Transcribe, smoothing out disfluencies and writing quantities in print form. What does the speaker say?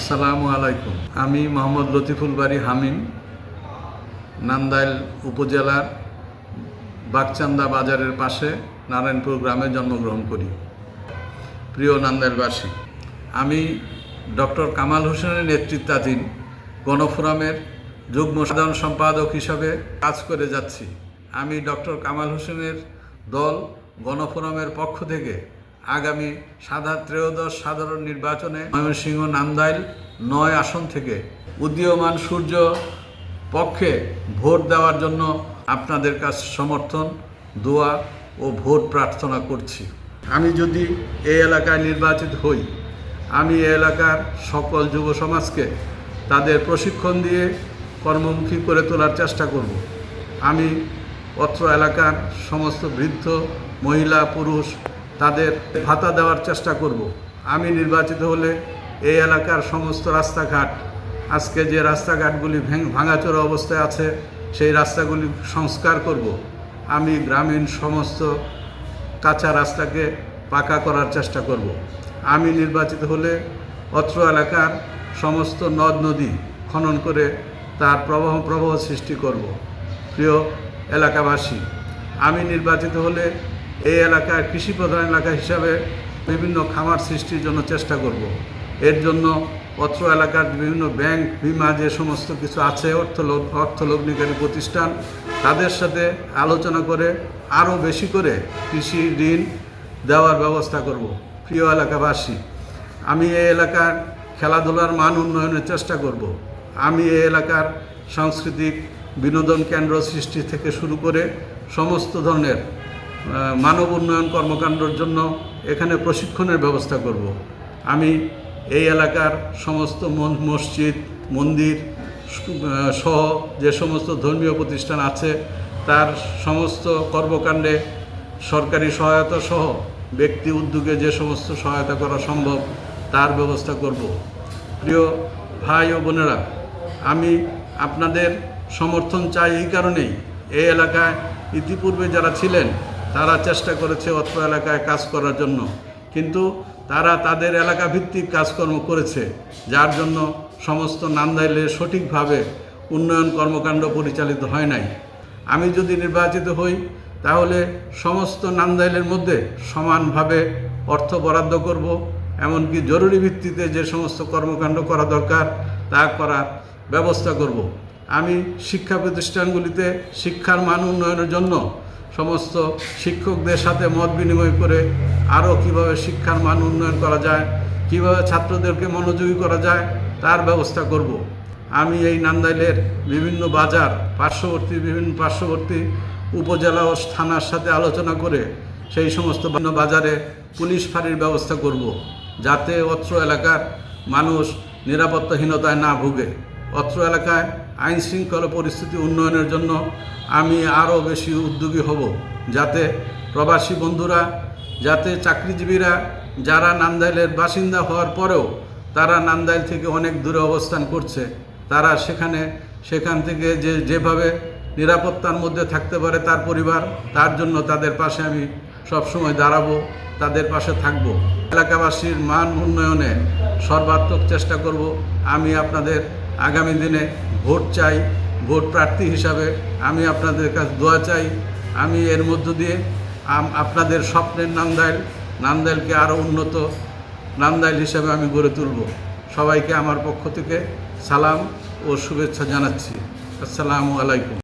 আসসালামু আলাইকুম। আমি মোহাম্মদ লতিফুল বারী হামিম, নান্দাইল উপজেলার বাগচান্দা বাজারের পাশে নারায়ণপুর গ্রামে জন্মগ্রহণ করি। প্রিয় নান্দাইলবাসী, আমি ডক্টর কামাল হোসেনের নেতৃত্বাধীন গণফোরামের যুগ্ম সাধারণ সম্পাদক হিসাবে কাজ করে যাচ্ছি। আমি ডক্টর কামাল হোসেনের দল গণফোরামের পক্ষ থেকে আগামী ত্রয়োদশ সাধারণ নির্বাচনে ময়মনসিংহ নান্দাইল ৯ আসন থেকে উদীয়মান সূর্য পক্ষে ভোট দেওয়ার জন্য আপনাদের কাছে সমর্থন, দোয়া ও ভোট প্রার্থনা করছি। আমি যদি এই এলাকায় নির্বাচিত হই, আমি এই এলাকার সকল যুব সমাজকে তাদের প্রশিক্ষণ দিয়ে কর্মমুখী করে তোলার চেষ্টা করব। আমি অত্র এলাকার সমস্ত বৃদ্ধ, মহিলা, পুরুষ তাদের ভাতা দেওয়ার চেষ্টা করব। আমি নির্বাচিত হলে এই এলাকার সমস্ত রাস্তাঘাট, আজকে যে রাস্তাঘাটগুলি ভাঙাচোরা অবস্থায় আছে, সেই রাস্তাগুলি সংস্কার করব। আমি গ্রামীণ সমস্ত কাঁচা রাস্তাকে পাকা করার চেষ্টা করব। আমি নির্বাচিত হলে অত্র এলাকার সমস্ত নদ নদী খনন করে তার প্রবাহ সৃষ্টি করব। প্রিয় এলাকাবাসী, আমি নির্বাচিত হলে এই এলাকার কৃষিপ্রধান এলাকা হিসাবে বিভিন্ন খামার সৃষ্টির জন্য চেষ্টা করব। এর জন্য অত্র এলাকার বিভিন্ন ব্যাংক, বিমা, যে সমস্ত কিছু আছে, অর্থলগ্নিকারী প্রতিষ্ঠান, তাদের সাথে আলোচনা করে আরও বেশি করে কৃষি ঋণ দেওয়ার ব্যবস্থা করব। প্রিয় এলাকাবাসী, আমি এই এলাকার খেলাধুলার মান উন্নয়নের চেষ্টা করব। আমি এই এলাকার সাংস্কৃতিক বিনোদন কেন্দ্র সৃষ্টি থেকে শুরু করে সমস্ত ধরনের মানব উন্নয়ন কর্মকাণ্ডের জন্য এখানে প্রশিক্ষণের ব্যবস্থা করব। আমি এই এলাকার সমস্ত মসজিদ, মন্দির সহ যে সমস্ত ধর্মীয় প্রতিষ্ঠান আছে, তার সমস্ত কর্মকাণ্ডে সরকারি সহায়তা সহ ব্যক্তি উদ্যোগে যে সমস্ত সহায়তা করা সম্ভব তার ব্যবস্থা করব। প্রিয় ভাই ও বোনেরা, আমি আপনাদের সমর্থন চাই এই কারণেই, এই এলাকায় ইতিপূর্বে যারা ছিলেন তারা চেষ্টা করেছে অত্র এলাকায় কাজ করার জন্য, কিন্তু তারা তাদের এলাকা ভিত্তিক কাজকর্ম করেছে, যার জন্য সমস্ত নান্দাইলে সঠিকভাবে উন্নয়ন কর্মকাণ্ড পরিচালিত হয় নাই। আমি যদি নির্বাচিত হই, তাহলে সমস্ত নান্দাইলের মধ্যে সমানভাবে অর্থ বরাদ্দ করব, এমনকি জরুরি ভিত্তিতে যে সমস্ত কর্মকাণ্ড করা দরকার তা করার ব্যবস্থা করব। আমি শিক্ষা প্রতিষ্ঠানগুলিতে শিক্ষার মান উন্নয়নের জন্য সমস্ত শিক্ষকদের সাথে মত বিনিময় করে আরও কীভাবে শিক্ষার মান উন্নয়ন করা যায়, কীভাবে ছাত্রদেরকে মনোযোগী করা যায় তার ব্যবস্থা করব। আমি এই নান্দাইলের বিভিন্ন বাজার, পার্শ্ববর্তী উপজেলা ও থানার সাথে আলোচনা করে সেই সমস্ত বাজারে পুলিশ ফাঁড়ির ব্যবস্থা করব, যাতে অত্র এলাকার মানুষ নিরাপত্তাহীনতায় না ভোগে। অত্র এলাকায় আইন শৃঙ্খলা পরিস্থিতি উন্নয়নের জন্য আমি আরও বেশি উদ্যোগী হব, যাতে প্রবাসী বন্ধুরা, যাতে চাকরিজীবীরা যারা নান্দাইলের বাসিন্দা হওয়ার পরেও তারা নান্দাইল থেকে অনেক দূরে অবস্থান করছে, তারা সেখান থেকে যেভাবে নিরাপত্তার মধ্যে থাকতে পারে তার পরিবার, তার জন্য তাদের পাশে আমি সবসময় দাঁড়াবো, তাদের পাশে থাকব। এলাকাবাসীর মান উন্নয়নে সর্বাত্মক চেষ্টা করব। আমি আপনাদের আগামী দিনে ভোট চাই, ভোট প্রার্থী হিসাবে আমি আপনাদের কাছে দোয়া চাই। আমি এর মধ্য দিয়ে আপনাদের স্বপ্নের নান্দাইলকে আরও উন্নত নান্দাইল হিসাবে আমি গড়ে তুলব। সবাইকে আমার পক্ষ থেকে সালাম ও শুভেচ্ছা জানাচ্ছি। আসসালামু আলাইকুম।